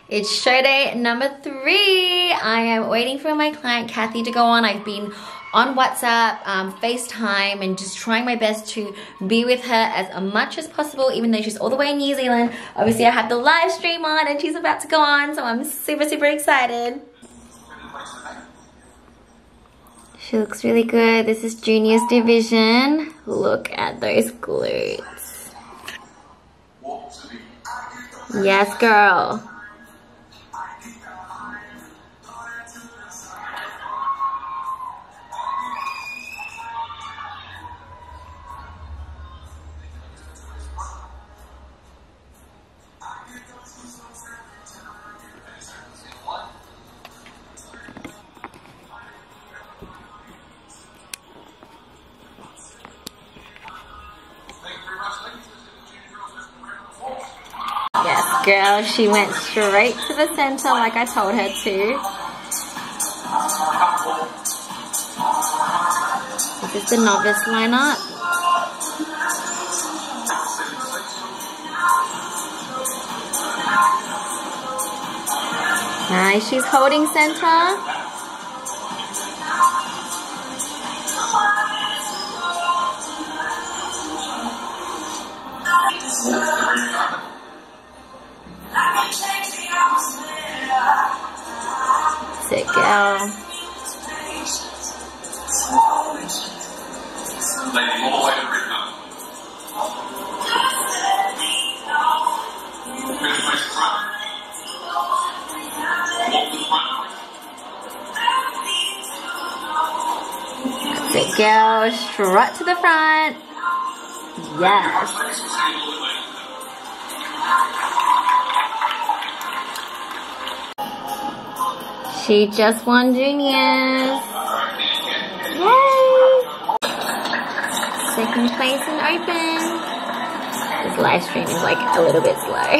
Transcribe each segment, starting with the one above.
It's show day number 3. I am waiting for my client Kathy to go on. I've been on WhatsApp, FaceTime, and just trying my best to be with her as much as possible, even though she's all the way in New Zealand. Obviously, I have the live stream on and she's about to go on, so I'm super, super excited. She looks really good. This is Junior's division. Look at those glutes. Yes, girl. Yes, girl, she went straight to the center like I told her to. This is the novice lineup. Nice, she's holding center. Sit, girl. Sit, girl. Strut to the front. Yes. She just won juniors. Yay! Second place in open. This live stream is like a little bit slow.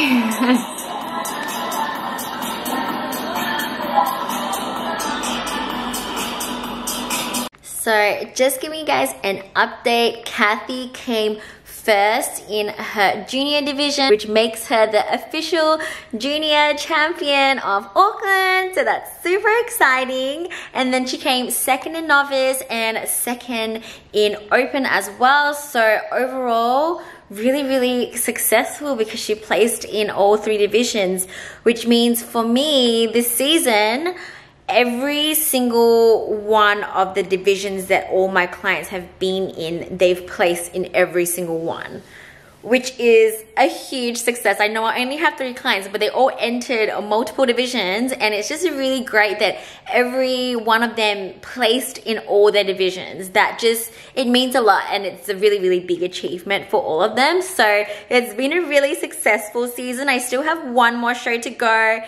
So just giving you guys an update. Kathy came first in her junior division, which makes her the official junior champion of Auckland, so that's super exciting. And then she came second in novice and second in open as well, so overall really, really successful because she placed in all 3 divisions, which means for me this season, every single one of the divisions that all my clients have been in, they've placed in every single one, which is a huge success. I know I only have 3 clients, but they all entered multiple divisions, and it's just really great that every one of them placed in all their divisions. That just, it means a lot, and it's a really, really big achievement for all of them. So it's been a really successful season. I still have one more show to go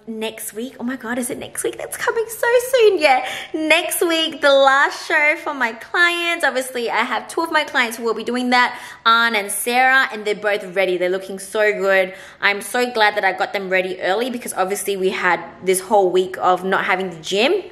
next week. Oh my God, is it next week? That's coming so soon. Yeah, next week, the last show for my clients. Obviously, I have 2 of my clients who will be doing that, Anne and Sarah, and they're both ready. They're looking so good. I'm so glad that I got them ready early because obviously we had this whole week of not having the gym.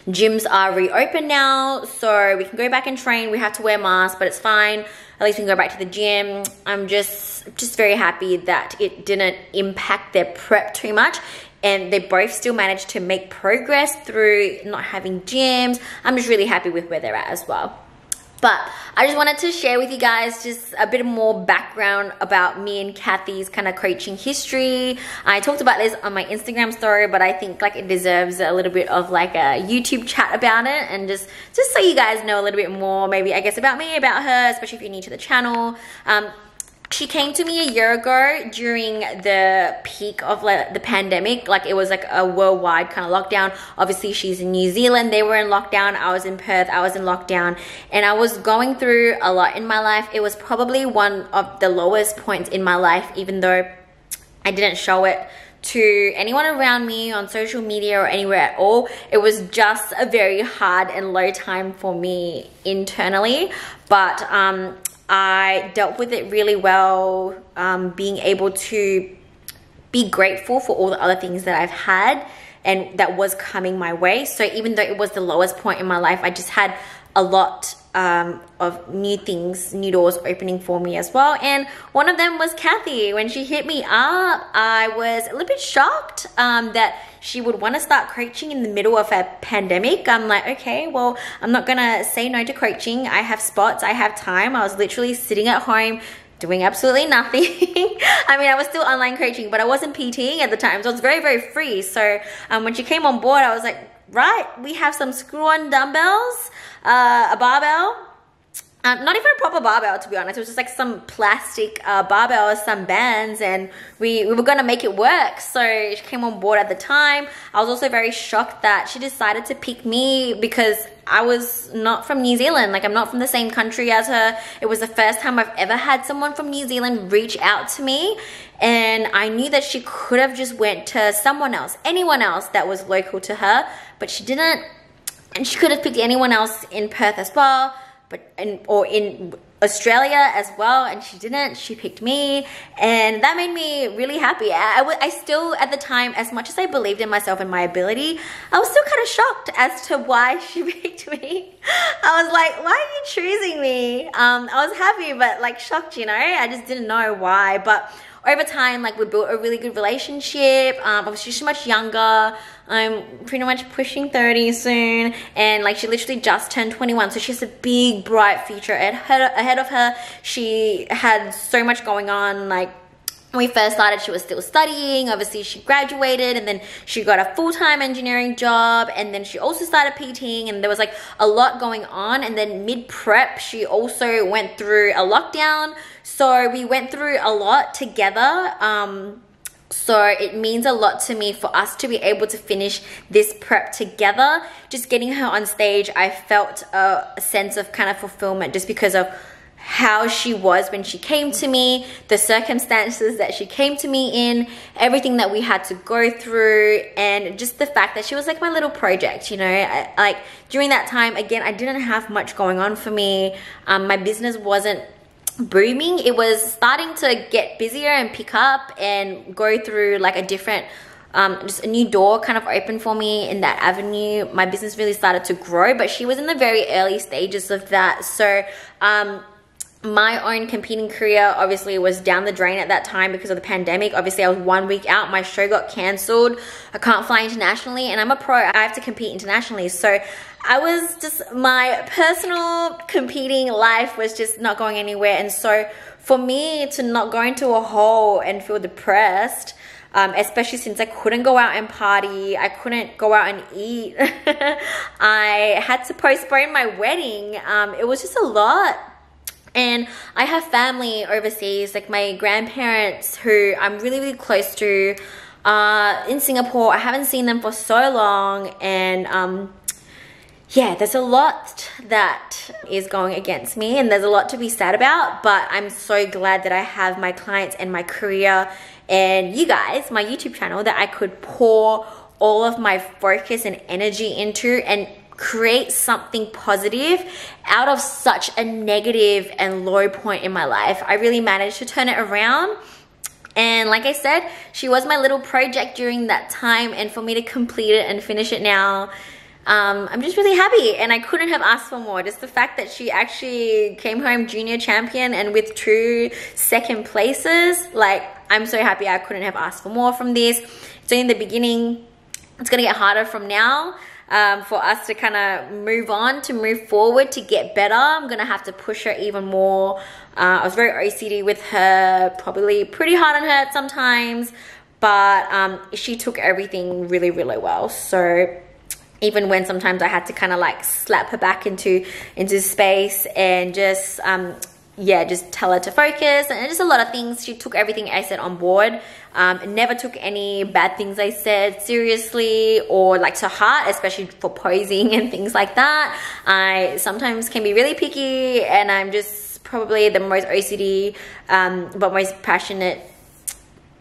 Gyms are reopened now, so we can go back and train. We have to wear masks, but it's fine. At least we can go back to the gym. I'm just very happy that it didn't impact their prep too much, and they both still managed to make progress through not having gyms. I'm just really happy with where they're at as well. But I just wanted to share with you guys just a bit more background about me and Kathy's kind of coaching history. I talked about this on my Instagram story, but I think like it deserves a little bit of like a YouTube chat about it, and just so you guys know a little bit more, maybe I guess about me, about her, especially if you're new to the channel. She came to me a year ago during the peak of like the pandemic. Like it was like a worldwide kind of lockdown. Obviously she's in New Zealand, they were in lockdown, I was in Perth, I was in lockdown, and I was going through a lot in my life. It was probably one of the lowest points in my life, even though I didn't show it to anyone around me on social media or anywhere at all. It was just a very hard and low time for me internally, but I dealt with it really well, being able to be grateful for all the other things that I've had and that was coming my way. So even though it was the lowest point in my life, I just had a lot of new things, new doors opening for me as well. And one of them was Kathy. When she hit me up, I was a little bit shocked that she would want to start coaching in the middle of a pandemic. I'm like, okay, well, I'm not gonna say no to coaching. I have spots, I have time. I was literally sitting at home doing absolutely nothing. I mean, I was still online coaching, but I wasn't PTing at the time, so it was very, very free. So when she came on board, I was like, right, we have some screw-on dumbbells, a barbell, not even a proper barbell, to be honest. It was just like some plastic barbell, some bands, and we were gonna make it work. So she came on board at the time. I was also very shocked that she decided to pick me because I was not from New Zealand. Like, I'm not from the same country as her. It was the first time I've ever had someone from New Zealand reach out to me, and I knew that she could have just went to someone else, anyone else that was local to her, but she didn't. And she could have picked anyone else in Perth as well, or in Australia as well, and she didn't. She picked me, and that made me really happy. I still, at the time, as much as I believed in myself and my ability, I was still kind of shocked as to why she picked me. I was like, why are you choosing me? I was happy, but like shocked, you know? I just didn't know why. But over time, like, we built a really good relationship. Obviously, she's much younger. I'm pretty much pushing 30 soon, and like, she literally just turned 21, so she has a big, bright future ahead of her. She had so much going on. Like, when we first started, she was still studying. Obviously, she graduated, and then she got a full-time engineering job, and then she also started PTing, and there was like a lot going on. And then mid-prep, she also went through a lockdown, so we went through a lot together. So it means a lot to me for us to be able to finish this prep together. Just getting her on stage, I felt a sense of kind of fulfillment just because of how she was when she came to me, the circumstances that she came to me in, everything that we had to go through, and just the fact that she was like my little project, you know. Like, during that time, again, I didn't have much going on for me. My business wasn't booming. It was starting to get busier and pick up and go through like a different just a new door kind of opened for me in that avenue. My business really started to grow, but she was in the very early stages of that. So my own competing career obviously was down the drain at that time because of the pandemic. Obviously, I was 1 week out. My show got cancelled. I can't fly internationally, and I'm a pro. I have to compete internationally. So I was just, my personal competing life was just not going anywhere. And so for me to not go into a hole and feel depressed, especially since I couldn't go out and party, I couldn't go out and eat, I had to postpone my wedding. It was just a lot. And I have family overseas, like my grandparents who I'm really, really close to in Singapore. I haven't seen them for so long, and yeah, there's a lot that is going against me, and there's a lot to be sad about, but I'm so glad that I have my clients and my career and you guys, my YouTube channel, that I could pour all of my focus and energy into and create something positive out of such a negative and low point in my life. I really managed to turn it around. And like I said, she was my little project during that time, and for me to complete it and finish it now, I'm just really happy, and I couldn't have asked for more. Just the fact that she actually came home junior champion and with 2 second places, like, I'm so happy. I couldn't have asked for more from this. It's only the beginning. It's gonna get harder from now. For us to kind of move on, to move forward, to get better. I'm gonna have to push her even more. I was very OCD with her, probably pretty hard on her sometimes, but she took everything really, really well. So even when sometimes I had to kind of like slap her back into space and just yeah, just tell her to focus, and just a lot of things, she took everything I said on board. Never took any bad things I said seriously or like to heart, especially for posing and things like that. I sometimes can be really picky, and I'm just probably the most OCD but most passionate,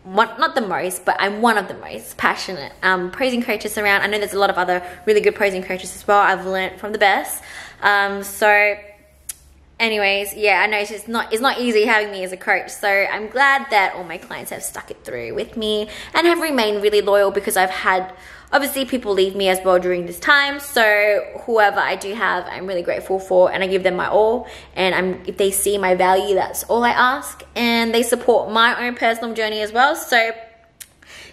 not the most, but I'm one of the most passionate posing coaches around. I know there's a lot of other really good posing coaches as well. I've learned from the best. So anyways, yeah, I know it's not easy having me as a coach. So I'm glad that all my clients have stuck it through with me and have remained really loyal, because I've had obviously people leave me as well during this time. So whoever I do have, I'm really grateful for, and I give them my all. And if they see my value, that's all I ask. And they support my own personal journey as well. So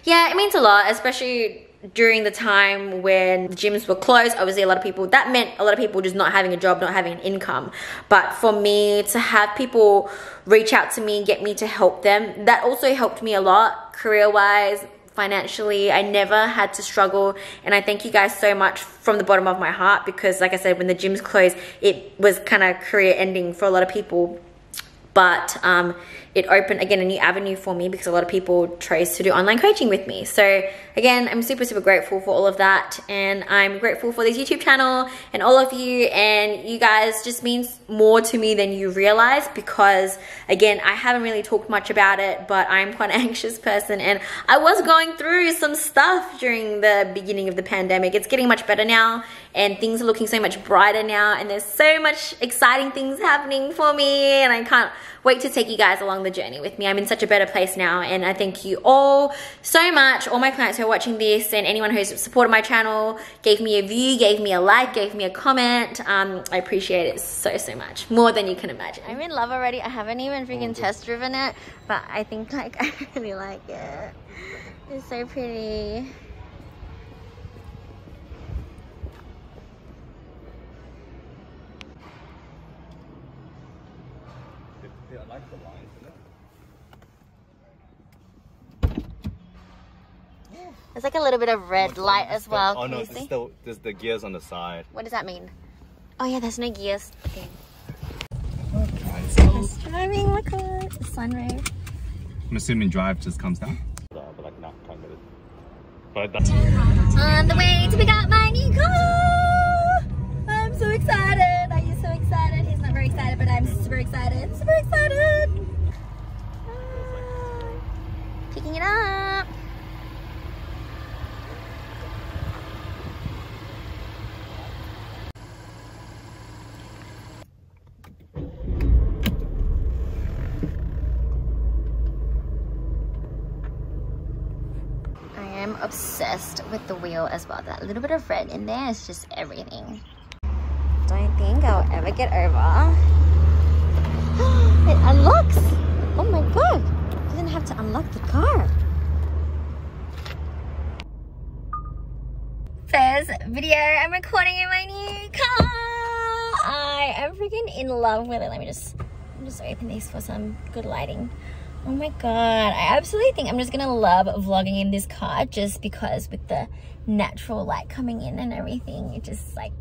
yeah, it means a lot, especially during the time when gyms were closed. Obviously that meant a lot of people just not having a job, not having an income. But for me to have people reach out to me and get me to help them, that also helped me a lot career-wise, financially. I never had to struggle, and I thank you guys so much from the bottom of my heart, because like I said, when the gyms closed, it was kind of career ending for a lot of people. But it opened, again, a new avenue for me, because a lot of people chose to do online coaching with me. So again, I'm super, super grateful for all of that. And I'm grateful for this YouTube channel and all of you. And you guys just means more to me than you realize, because again, I haven't really talked much about it, but I'm quite an anxious person. And I was going through some stuff during the beginning of the pandemic. It's getting much better now, and things are looking so much brighter now. And there's so much exciting things happening for me. And I can't wait to take you guys along the journey with me. I'm in such a better place now, and I thank you all so much, all my clients who are watching this, and anyone who's supported my channel, gave me a view, gave me a like, gave me a comment. I appreciate it so, so much, more than you can imagine. I'm in love already. I haven't even freaking test driven it, but I think like I really like it. It's so pretty. Yeah, I like the lines in it. There's like a little bit of red light as well. Oh no, there's the gears on the side. What does that mean? Oh yeah, there's no gears. Okay. Okay. It's driving, look at it. Sunroof. I'm assuming drive just comes down. But like not can't get it. But that's on the way to pick up my new car. I'm so excited. Are you so excited? He's not very excited, but I'm super excited. Super excited. Picking it up. I am obsessed with the wheel as well. That little bit of red in there is just everything. Don't think I'll ever get over. It unlocks. Oh my god. I didn't have to unlock the car. First video I'm recording in my new car. I am freaking in love with it. Let me just open these for some good lighting. Oh my god, I absolutely think I'm just gonna love vlogging in this car, just because with the natural light coming in and everything, it just like,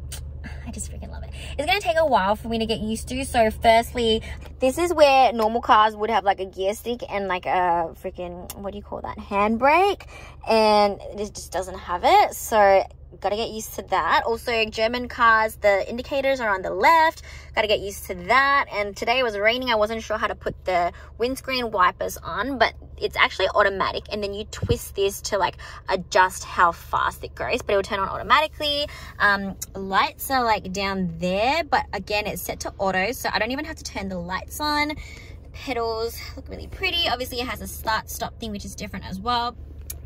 I just freaking love it. It's gonna take a while for me to get used to. So firstly, this is where normal cars would have like a gear stick and like a freaking, what do you call that, handbrake, and it just doesn't have it. So gotta get used to that. Also, German cars, the indicators are on the left. Gotta get used to that. And today it was raining. I wasn't sure how to put the windscreen wipers on, but it's actually automatic, and then you twist this to like adjust how fast it goes, but it will turn on automatically. Lights are like down there, but again, it's set to auto, so I don't even have to turn the lights on. The pedals look really pretty. Obviously, it has a start stop thing, which is different as well.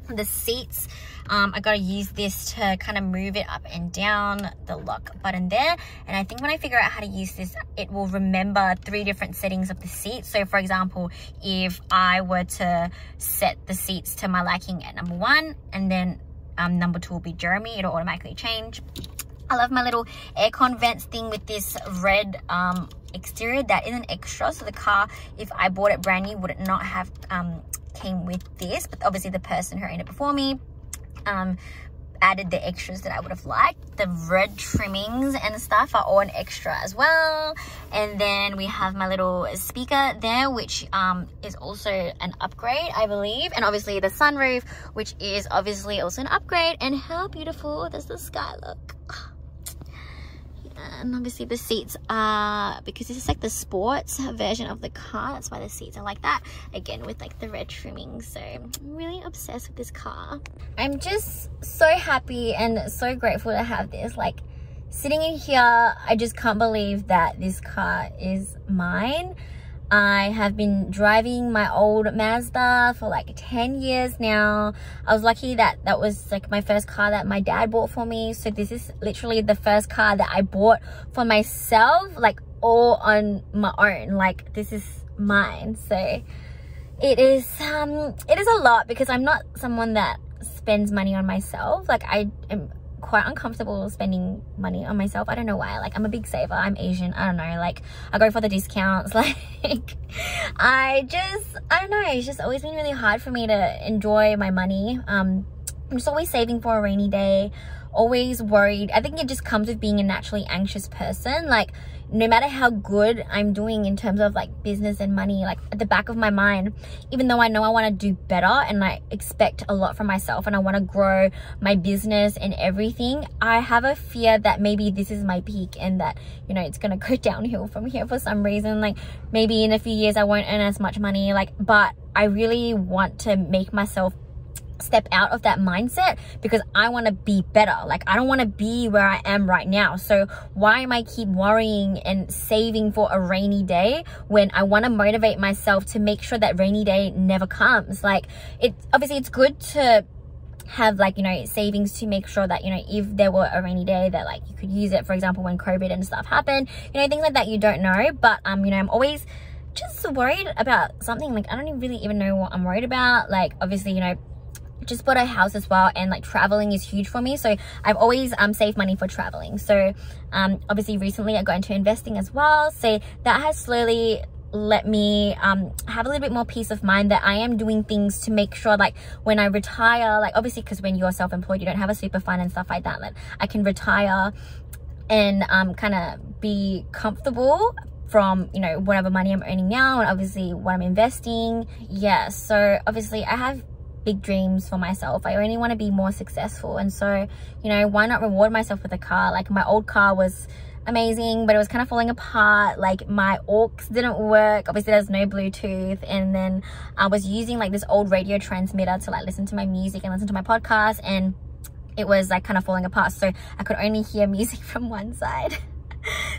The seats, I gotta use this to kind of move it up and down, the lock button there. And I think when I figure out how to use this, it will remember 3 different settings of the seat. So for example, if I were to set the seats to my liking at number 1, and then number 2 will be Jeremy, it'll automatically change. I love my little aircon vents thing with this red exterior. That is an extra, so the car, if I bought it brand new, would it not have came with this, but obviously the person who owned it before me added the extras that I would have liked. The red trimmings and stuff are all an extra as well. And then we have my little speaker there, which is also an upgrade, I believe. And obviously the sunroof, which is obviously also an upgrade. And how beautiful does the sky look? And obviously the seats are, because this is like the sports version of the car, that's why the seats are like that, again with like the red trimming. So I'm really obsessed with this car. I'm just so happy and so grateful to have this. Like, sitting in here, I just can't believe that this car is mine. I have been driving my old Mazda for like 10 years now. I was lucky that that was like my first car that my dad bought for me. So this is literally the first car that I bought for myself, like all on my own. Like this is mine. So it is a lot, because I'm not someone that spends money on myself. Like I am quite uncomfortable spending money on myself. I don't know why. Like I'm a big saver. I'm Asian. I don't know. Like I go for the discounts. Like I don't know. It's just always been really hard for me to enjoy my money. I'm just always saving for a rainy day. Always worried. I think it just comes with being a naturally anxious person. Like no matter how good I'm doing in terms of like business and money, like at the back of my mind, even though I know I want to do better and I expect a lot from myself and I want to grow my business and everything, I have a fear that maybe this is my peak and that, you know, it's going to go downhill from here for some reason. Like maybe in a few years I won't earn as much money, like, but I really want to make myself step out of that mindset, because I want to be better. Like I don't want to be where I am right now. So why am I keep worrying and saving for a rainy day when I want to motivate myself to make sure that rainy day never comes? Like obviously it's good to have like, you know, savings to make sure that, you know, if there were a rainy day that like you could use it, for example, when COVID and stuff happened, you know, things like that you don't know. But you know, I'm always just worried about something. Like I don't really even know what I'm worried about. Like obviously, you know, just bought a house as well, and like traveling is huge for me, so I've always saved money for traveling. So obviously recently I got into investing as well, so that has slowly let me have a little bit more peace of mind that I am doing things to make sure, like when I retire, like obviously because when you're self-employed you don't have a super fund and stuff like that, like I can retire and kind of be comfortable from, you know, whatever money I'm earning now and obviously what I'm investing. Yeah, so obviously I have big dreams for myself. I only want to be more successful, and so, you know, why not reward myself with a car? Like my old car was amazing, but it was kind of falling apart. Like my aux didn't work, obviously there's no Bluetooth, and then I was using like this old radio transmitter to like listen to my music and listen to my podcast, and it was like kind of falling apart, so I could only hear music from one side.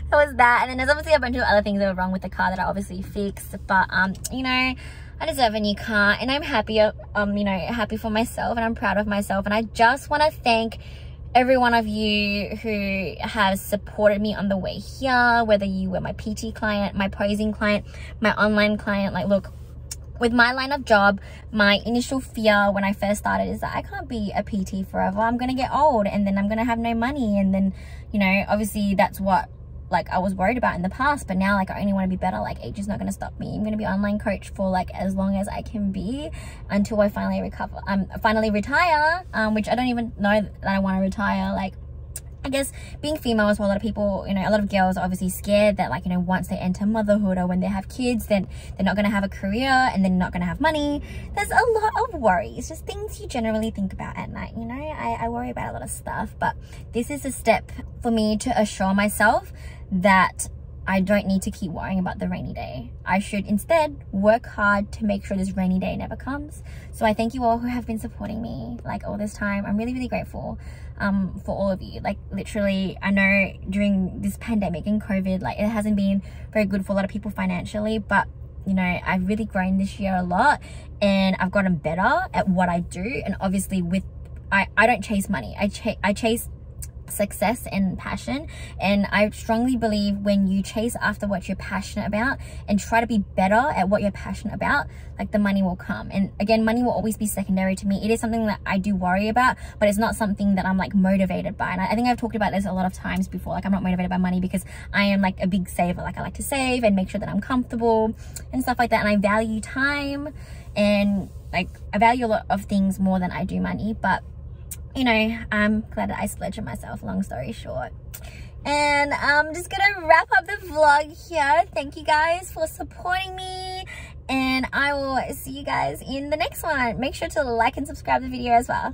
That was that. And then there's obviously a bunch of other things that were wrong with the car that I obviously fixed, but you know, I deserve a new car, and I'm happy, you know, happy for myself, and I'm proud of myself. And I just want to thank every one of you who has supported me on the way here, whether you were my PT client, my posing client, my online client. Like look, with my line of job, my initial fear when I first started is that I can't be a PT forever. I'm gonna get old and then I'm gonna have no money, and then, you know, obviously that's what like I was worried about in the past. But now like I only want to be better. Like age is not going to stop me. I'm going to be online coach for like as long as I can be, until I finally retire, which I don't even know that I want to retire. Like I guess being female as well, a lot of people, you know, a lot of girls are obviously scared that like, you know, once they enter motherhood or when they have kids, then they're not going to have a career and they're not going to have money. There's a lot of worries, just things you generally think about at night, you know. I worry about a lot of stuff, but this is a step for me to assure myself that I don't need to keep worrying about the rainy day. I should instead work hard to make sure this rainy day never comes. So I thank you all who have been supporting me like all this time. I'm really, really grateful for all of you. Like literally, I know during this pandemic and COVID, like it hasn't been very good for a lot of people financially, but you know, I've really grown this year a lot, and I've gotten better at what I do. And obviously with, I don't chase money. I chase success and passion, and I strongly believe when you chase after what you're passionate about and try to be better at what you're passionate about, like the money will come. And again, money will always be secondary to me. It is something that I do worry about, but it's not something that I'm like motivated by. And I think I've talked about this a lot of times before. Like I'm not motivated by money because I am like a big saver. Like I like to save and make sure that I'm comfortable and stuff like that, and I value time, and like I value a lot of things more than I do money. But you know, I'm glad that I splurged on myself, long story short. And I'm just gonna wrap up the vlog here. Thank you guys for supporting me, and I will see you guys in the next one. Make sure to like and subscribe the video as well.